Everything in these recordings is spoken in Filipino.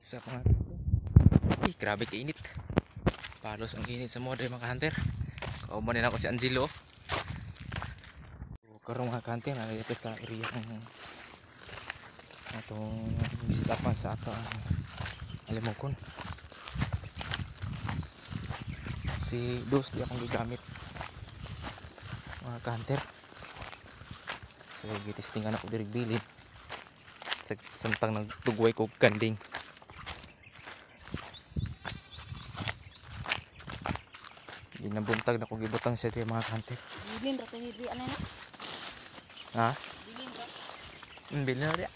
Sa mga grabe kainit. Palos ang init sa mga mga hunter. Kauban din ako si Angelo. Karong mga hunter na dito sa area ng atong bisitapan sa ato Alimokon. Si Dos di akong gigamit mga hunter. So gitistingan ako diri bilid. Samtang nagtugway ko kanding. Ginabuntag na ko gibutang siya kay mga hunter. Bilin ra kay di ana na. Ha? Bilin ra. Bilin na dia.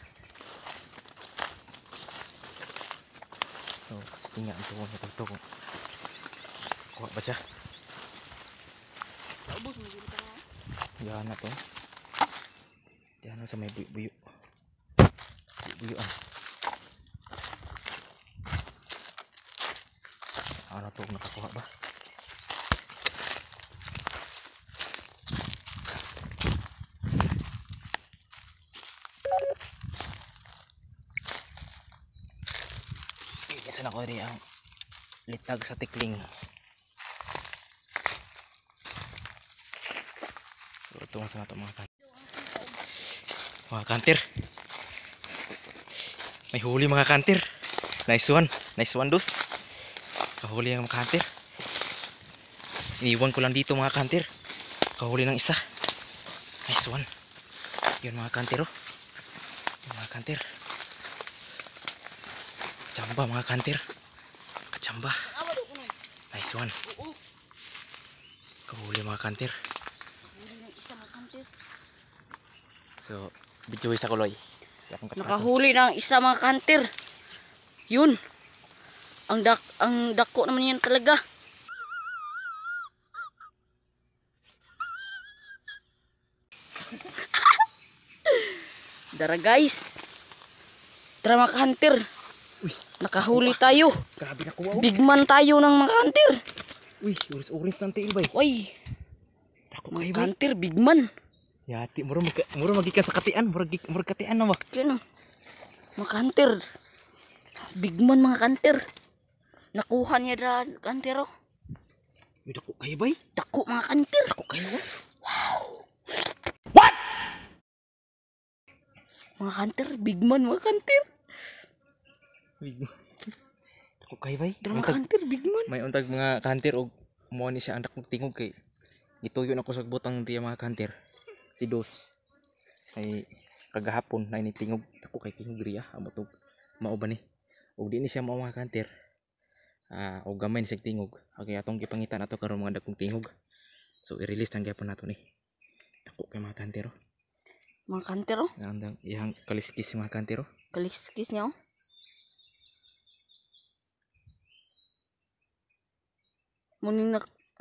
So, tistingan ito kung natugtog. Kuha ba siya? Ubos mo dito na. Yan na to. Yan na sa may buyo-buyo. Buyo-buyoan. Ano to nakakuha ba? Isa na ko rin ang litag sa tikling. So ito nga sa nato mga kanter. Mga kanter. May huli mga kanter. Nice one. Nice one dos. Kahuli ang mga kanter. Iniwan ko lang dito mga kanter. Kahuli ng isa. Nice one. Yun mga kanter oh. Yun mga kanter. Kachamba mga kanter. Kachamba. Nice one. Kahuli mga kanter. So, video sa kuloy. Nakahuli ng isa mga kanter. Yun. Ang dako naman yan talaga. Dara guys. Tara mga kanter. Nakahuli tayo. Grabe na kuha. Bigman tayo ng mga kanter. Uy, orange ng tail bay. Uy. Dako Mga kay bay. kanter, bigman. Yati, mura magikan sa katian. Mura katian na ba? Yan o. Mga kanter. Bigman mga kanter. Nakuha niya na kanter o. Uy, dako kayo bay. Dako mga kanter. Dako kayo. Wow. What? Mga kanter, bigman mga kanter. Dako kayo bay. Mga kanter, bigman. May untag mga kanter og mo ni siya ang dakong tingog kay gituyo na ko sa butang diya mga kanter. Si Dos ay kagahapon na initingog ako kay tingog riya amo tog mao ba ni og di ni siya mao mga kanter og gamay ni siya tingog kay atong gipangitan ato karon mga dagkong tingog so i-release lang gyapon nato ni dako kay mga kanter Mga kanter o. ang iyang kaliskis mga kanter Kaliskis niya o.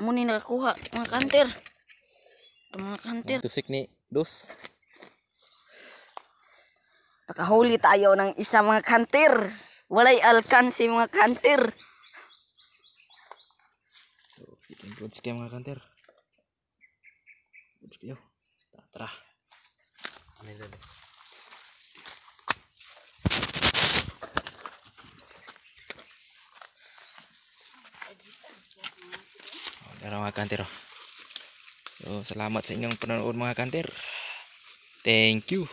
Muni nakakuha mga kanter. Mga kanter. tusik ni Dos. Nakahuli tayo ng isa mga kanter. Walay alkansi mga kanter. Good kayo mga kanter. Good kayo. Tara. Amin dali. Tara mga kanter. So salamat sa inyong panonood mga kanter. Thank you.